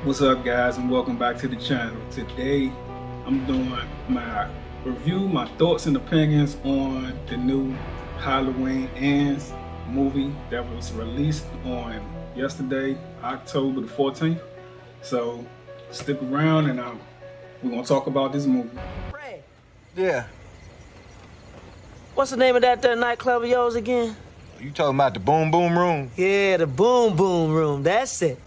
What's up, guys, and welcome back to the channel. Today I'm doing my review, my thoughts and opinions on the new Halloween Ends movie that was released on yesterday, October the 14th. So stick around and we're gonna talk about this movie. Fred, Yeah. what's the name of that nightclub of yours again? You talking about the Boom Boom Room? Yeah, the Boom Boom Room. That's it.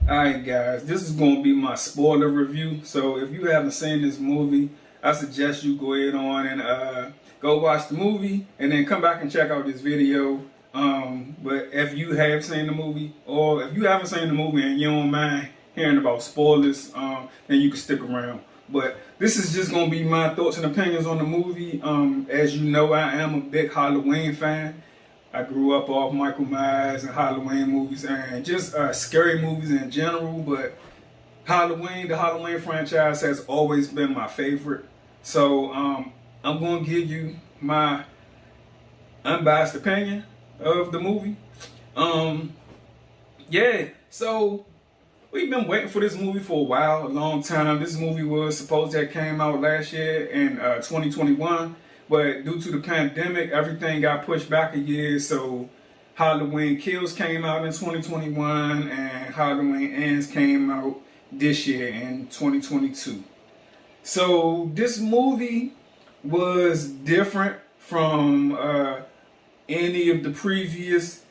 Alright, guys, this is going to be my spoiler review. So if you haven't seen this movie, I suggest you go ahead on and go watch the movie and then come back and check out this video. But if you have seen the movie, or if you haven't seen the movie and you don't mind hearing about spoilers, then you can stick around. But this is just going to be my thoughts and opinions on the movie. As you know, I am a big Halloween fan. I grew up off Michael Myers and Halloween movies and just scary movies in general, but the Halloween franchise has always been my favorite. So I'm going to give you my unbiased opinion of the movie. Yeah, so we've been waiting for this movie for a while, a long time. This movie was supposed to have came out last year in 2021. But due to the pandemic, everything got pushed back a year. So Halloween Kills came out in 2021 and Halloween Ends came out this year in 2022. So this movie was different from any of the previous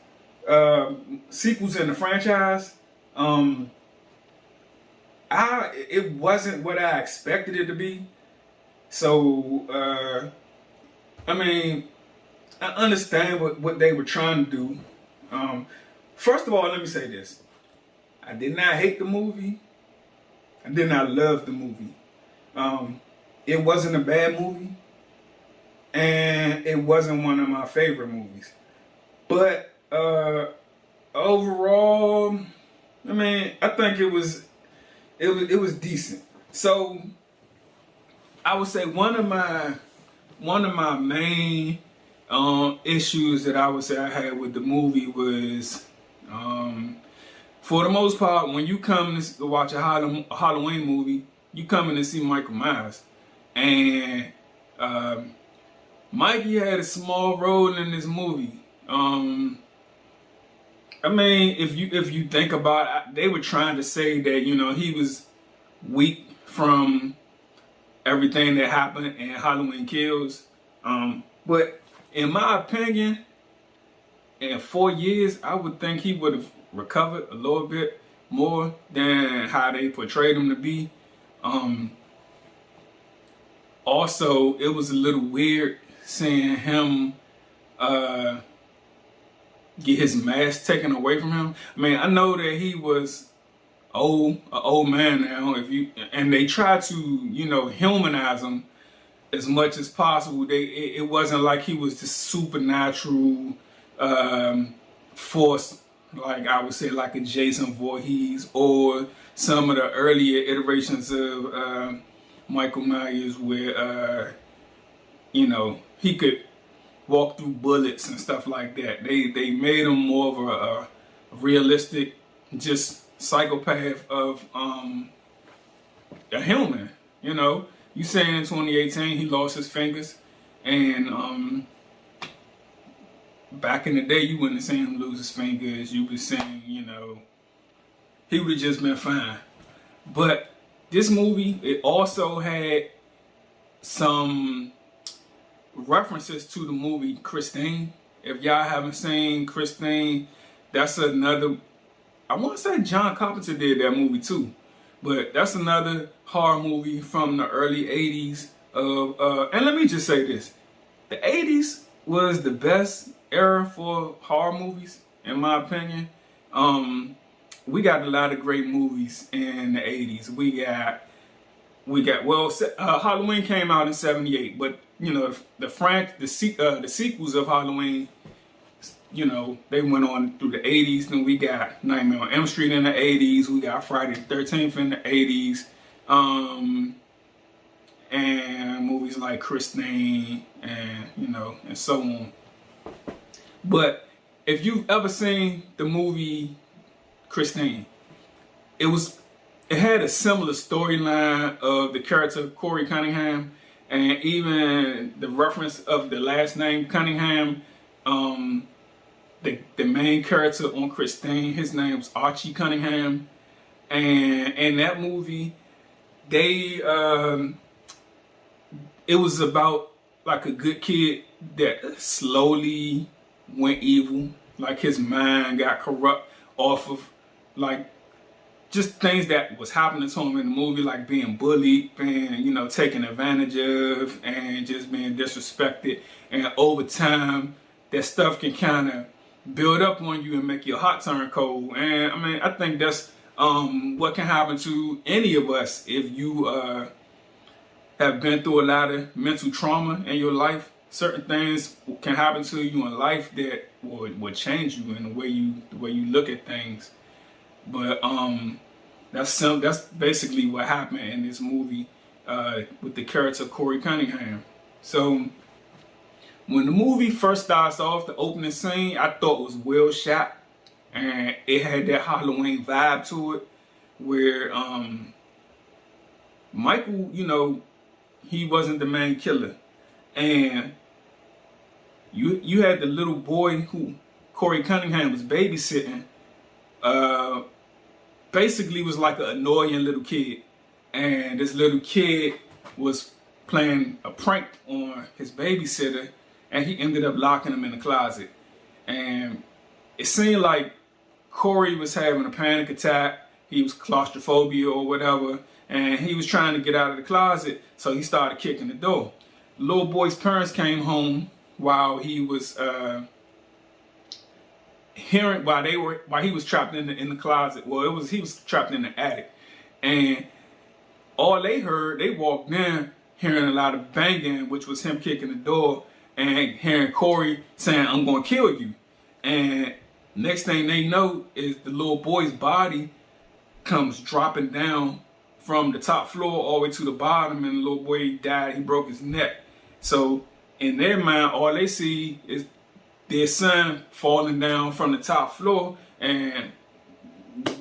sequels in the franchise. It wasn't what I expected it to be. So I mean, I understand what they were trying to do. First of all, let me say this. I did not hate the movie. I did not love the movie. It wasn't a bad movie. And it wasn't one of my favorite movies. But overall, I mean, I think it was decent. So I would say one of my main issues that I would say I had with the movie was, for the most part, when you come to watch a Halloween movie, you come in to see Michael Myers, and Mikey had a small role in this movie. I mean, if you think about it, they were trying to say that he was weak from everything that happened in Halloween Kills. But in my opinion, in 4 years, I would think he would have recovered a little bit more than how they portrayed him to be. Also, it was a little weird seeing him get his mask taken away from him. I mean, I know that he was an old man now. And they try to, humanize him as much as possible. It wasn't like he was this supernatural force, like I would say, like a Jason Voorhees or some of the earlier iterations of Michael Myers, where he could walk through bullets and stuff like that. They made him more of a realistic, just psychopath of a human. You saying in 2018 he lost his fingers, and back in the day you wouldn't have seen him lose his fingers. You would saying he would have just been fine. But this movie, it also had some references to the movie Christine. If y'all haven't seen Christine, that's another, I want to say John Carpenter did that movie too, but that's another horror movie from the early 80s. And let me just say this, the 80s was the best era for horror movies, in my opinion. We got a lot of great movies in the 80s. Halloween came out in '78, but the sequels of Halloween you know, they went on through the 80s. Then we got Nightmare on Elm Street in the 80s. We got Friday the 13th in the 80s. And movies like Christine and, you know, and so on. But if you've ever seen the movie Christine, it had a similar storyline of the character Corey Cunningham, and even the reference of the last name Cunningham. The main character on Christine, his name's Archie Cunningham, and in that movie, it was about like a good kid that slowly went evil, like his mind got corrupt off of like just things that was happening to him in the movie, like being bullied, being, you know, taken advantage of, and just being disrespected. And over time, that stuff can kind of build up on you and make your heart turn cold. And I mean, I think that's what can happen to any of us if you have been through a lot of mental trauma in your life. Certain things can happen to you in life that will change you in the way you look at things. But that's basically what happened in this movie with the character Corey Cunningham. So when the movie first starts off, the opening scene I thought was well shot, and it had that Halloween vibe to it, where Michael, you know, he wasn't the main killer, and you had the little boy who Corey Cunningham was babysitting. Basically was like an annoying little kid, and this little kid was playing a prank on his babysitter, and he ended up locking him in the closet. And it seemed like Corey was having a panic attack. He was claustrophobia or whatever, and he was trying to get out of the closet, so he started kicking the door. The little boy's parents came home while he was while he was trapped in the closet. Well, he was trapped in the attic, and all they heard, they walked in hearing a lot of banging, which was him kicking the door, and hearing Corey saying, "I'm gonna kill you." And next thing they know is the little boy's body comes dropping down from the top floor all the way to the bottom, and the little boy died. He broke his neck. So in their mind, all they see is their son falling down from the top floor and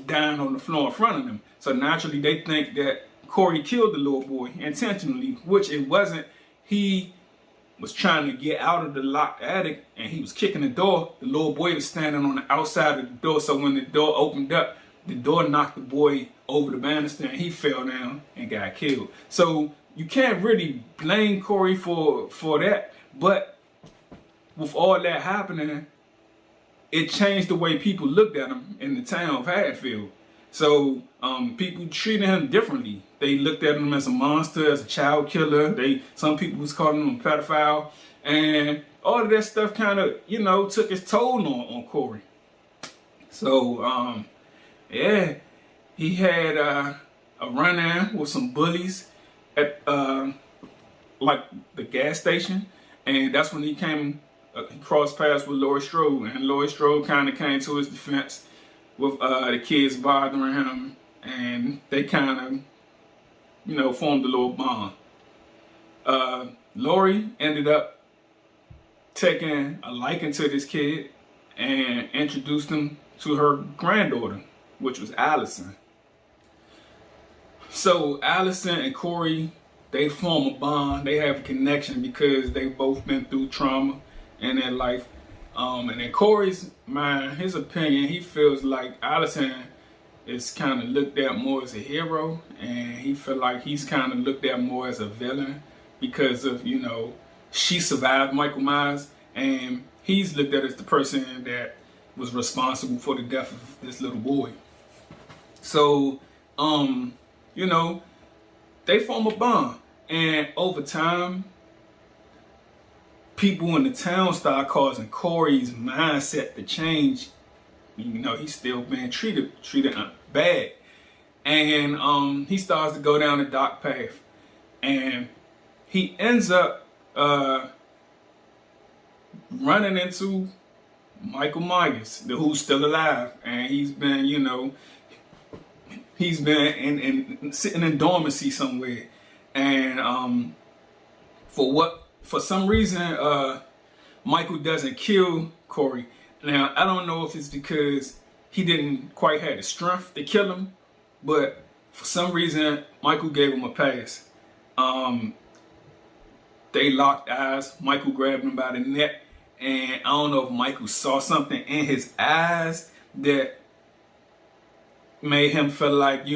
down on the floor in front of them. So naturally, they think that Corey killed the little boy intentionally, which it wasn't. He was trying to get out of the locked attic, and he was kicking the door. The little boy was standing on the outside of the door, so when the door opened up, the door knocked the boy over the banister, and he fell down and got killed. So you can't really blame Corey for that, but with all that happening, it changed the way people looked at him in the town of Hatfield. So people treated him differently. They looked at him as a monster, as a child killer. Some people was calling him a pedophile, and all of that stuff kind of, you know, took its toll on Corey. So yeah, he had a run-in with some bullies at like the gas station, and that's when he crossed paths with Laurie Strode, and Laurie Strode kind of came to his defense with the kids bothering him, and they kind of, you know, formed a little bond. Laurie ended up taking a liking to this kid and introduced him to her granddaughter, which was Allison. So Allison and Corey, they form a bond. They have a connection because they've both been through trauma in their life. And in Corey's mind, his opinion, he feels like Allison is kind of looked at more as a hero, and he feel like he's kind of looked at more as a villain because of, you know, she survived Michael Myers, and he's looked at as the person that was responsible for the death of this little boy. So, you know, they form a bond, and over time, people in the town start causing Corey's mindset to change. You know, he's still being treated bad, and he starts to go down a dark path, and he ends up running into Michael Myers, who's still alive, and he's been, sitting in dormancy somewhere, and for some reason, Michael doesn't kill Corey. Now I don't know if it's because he didn't quite have the strength to kill him, but for some reason Michael gave him a pass. They locked eyes. Michael grabbed him by the neck, and I don't know if Michael saw something in his eyes that made him feel like,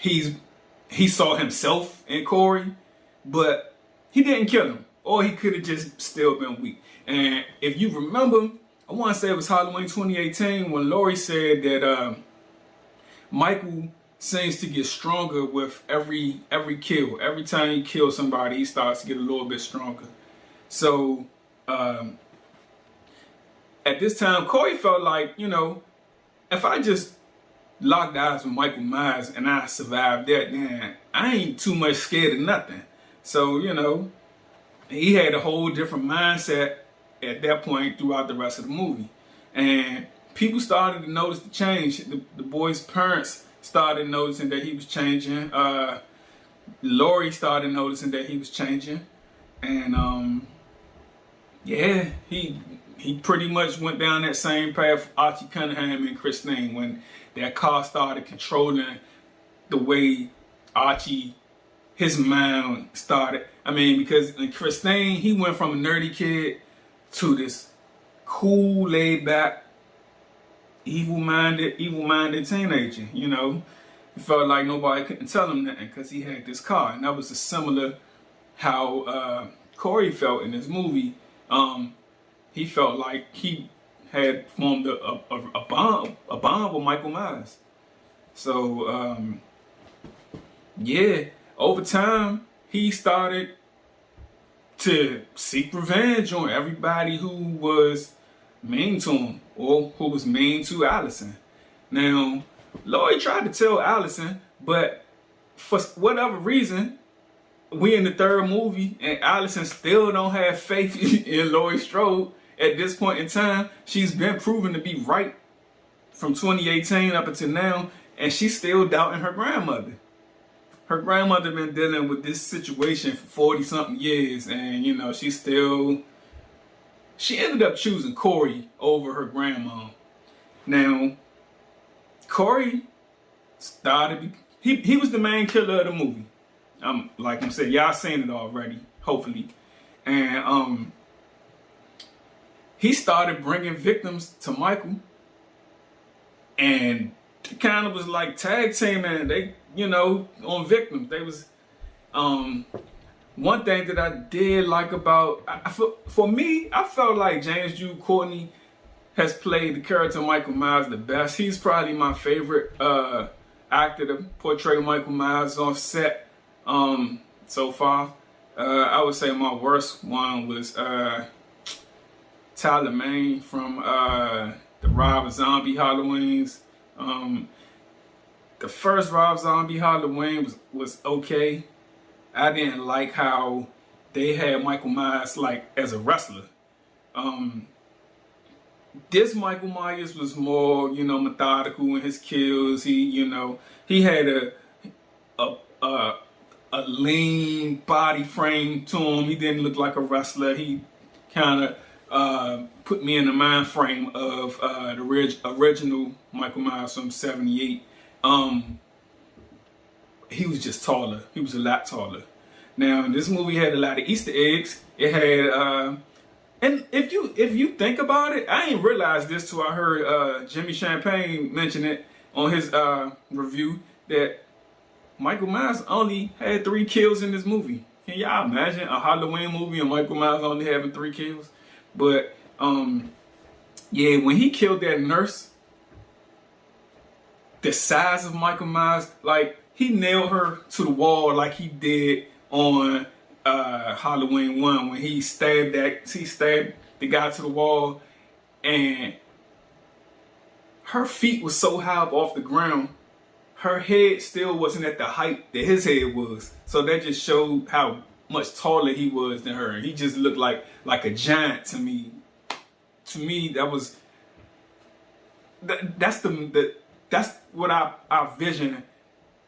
he saw himself in Corey, but he didn't kill him, or he could have just still been weak. And if you remember, I want to say it was Halloween 2018 when Laurie said that Michael seems to get stronger with every kill. Every time he kills somebody, he starts to get a little bit stronger. So at this time, Corey felt like, if I just locked eyes with Michael Myers and I survived that, then I ain't too much scared of nothing. So, he had a whole different mindset at that point throughout the rest of the movie. And people started to notice the change. The boy's parents started noticing that he was changing. Laurie started noticing that he was changing. And yeah, he pretty much went down that same path Archie Cunningham and Christine, when that car started controlling the way Archie, his mind started. I mean, because in Christine, he went from a nerdy kid to this cool, laid back, evil-minded teenager, He felt like nobody couldn't tell him nothing because he had this car. And that was similar how Corey felt in this movie. He felt like he had formed a bond with Michael Myers. So, yeah, over time, he started to seek revenge on everybody who was mean to him or who was mean to Allison. Now, Lloyd tried to tell Allison, but for whatever reason, we in the third movie and Allison still don't have faith in Laurie Strode. At this point in time, she's been proven to be right from 2018 up until now, and she's still doubting her grandmother. Her grandmother been dealing with this situation for 40-something years, and she ended up choosing Corey over her grandma. Now, Corey started, he was the main killer of the movie. Like I said, y'all seen it already, hopefully. And he started bringing victims to Michael, and it kind of was like tag teaming. They, on victims. They was one thing that I did like about, for me, I felt like James Jude Courtney has played the character Michael Myers the best. He's probably my favorite actor to portray Michael Myers on set so far. I would say my worst one was Tyler Mane from the Rob Zombie Halloweens. The first Rob Zombie Halloween was okay. I didn't like how they had Michael Myers like as a wrestler. This Michael Myers was more, methodical in his kills. He had a lean body frame to him. He didn't look like a wrestler. He kind of put me in the mind frame of the original Michael Myers from '78. He was just taller. He was a lot taller. Now, this movie had a lot of Easter eggs. It had, and if you think about it, I didn't realize this till I heard Jimmy Champagne mention it on his review, that Michael Myers only had 3 kills in this movie. Can y'all imagine a Halloween movie and Michael Myers only having 3 kills? But yeah, when he killed that nurse, the size of Michael Myers, like he nailed her to the wall like he did on Halloween 1 when he stabbed the guy to the wall, and her feet was so high up off the ground, her head still wasn't at the height that his head was. So that just showed how much taller he was than her. He just looked like a giant to me. to me, that's what I vision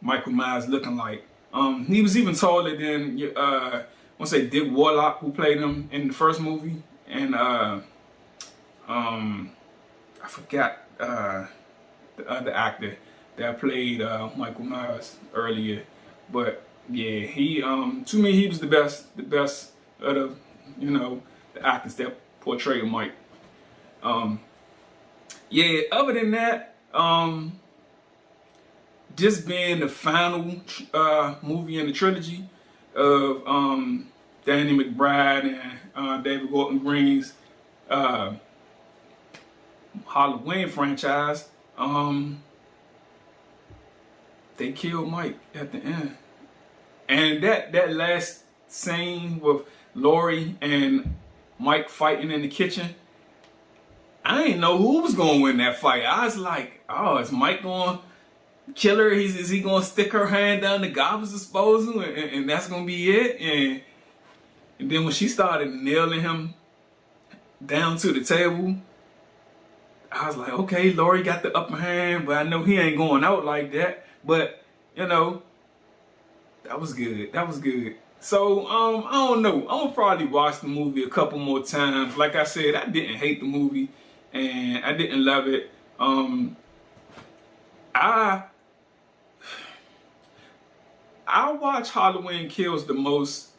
Michael Myers looking like. He was even taller than I want to say Dick Warlock, who played him in the first movie, and I forgot the other actor that played Michael Myers earlier, but yeah, he to me he was the best of the the actors that portrayed Mike. Yeah, other than that, this being the final movie in the trilogy of Danny McBride and David Gordon Green's Halloween franchise, they killed Mike at the end. And that last scene with Laurie and Mike fighting in the kitchen, I didn't know who was going to win that fight. I was like, oh, is Mike going to kill her? Is he going to stick her hand down the garbage disposal and that's going to be it? And then when she started nailing him down to the table, I was like, okay, Laurie got the upper hand, but I know he ain't going out like that. But, that was good. That was good. So, I don't know. I'm going to probably watch the movie a couple more times. Like I said, I didn't hate the movie, and I didn't love it. I watch Halloween Kills the most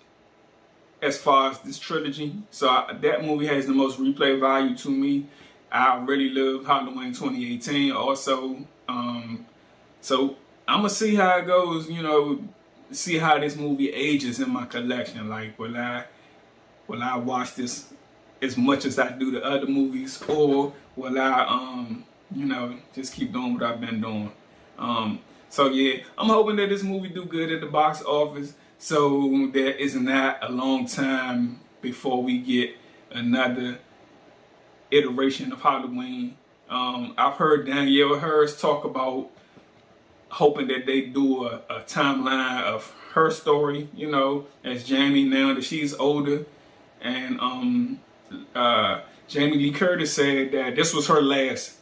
as far as this trilogy. So that movie has the most replay value to me. I really love Halloween 2018 also. So I'm going to see how it goes, see how this movie ages in my collection. Like, will I watch this as much as I do the other movies, or will I, just keep doing what I've been doing? So yeah, I'm hoping that this movie do good at the box office, so there is not a long time before we get another iteration of Halloween. I've heard Danielle Harris talk about hoping that they do a timeline of her story, as Jamie now that she's older. And Jamie Lee Curtis said that this was her last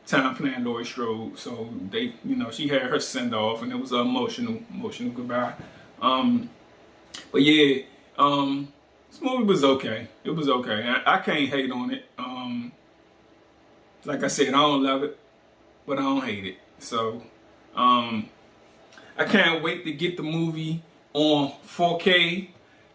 time playing Laurie Strode. So they, she had her send off, and it was an emotional goodbye. But yeah, this movie was okay. It was okay. I can't hate on it. Like I said, I don't love it, but I don't hate it. So, I can't wait to get the movie on 4K,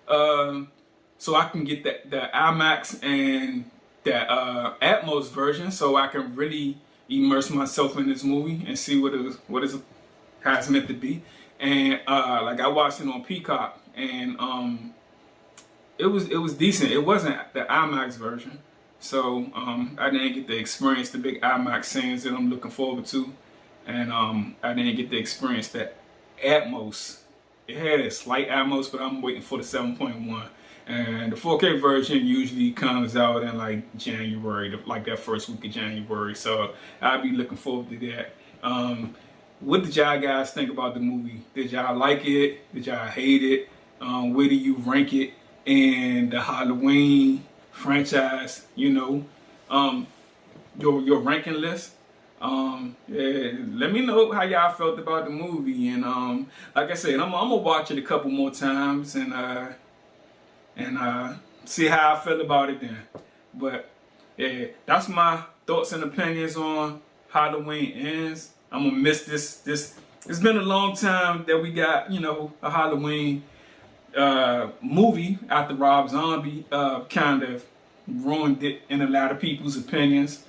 so I can get the IMAX and the Atmos version, so I can really immerse myself in this movie and see how it's meant to be. And like I watched it on Peacock, and it was decent. It wasn't the IMAX version, so I didn't get to experience the big IMAX scenes that I'm looking forward to. And I didn't get to experience that Atmos. It had a slight Atmos, but I'm waiting for the 7.1. And the 4K version usually comes out in like January, like that first week of January. So I'll be looking forward to that. What did y'all guys think about the movie? Did y'all like it? Did y'all hate it? Where do you rank it in the Halloween franchise? Your ranking list. Yeah, let me know how y'all felt about the movie, and like I said, I'm gonna watch it a couple more times and see how I feel about it then. But yeah, that's my thoughts and opinions on Halloween Ends. I'm gonna miss this. It's been a long time that we got a Halloween movie after Rob Zombie kind of ruined it in a lot of people's opinions.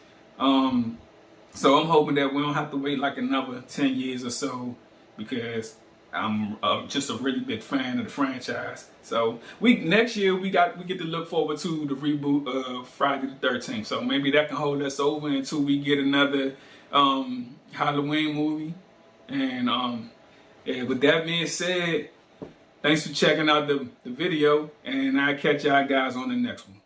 So I'm hoping that we don't have to wait like another 10 years or so, because I'm just a really big fan of the franchise. So next year we get to look forward to the reboot of Friday the 13th. So maybe that can hold us over until we get another Halloween movie. And yeah, with that being said, thanks for checking out the video, and I'll catch y'all guys on the next one.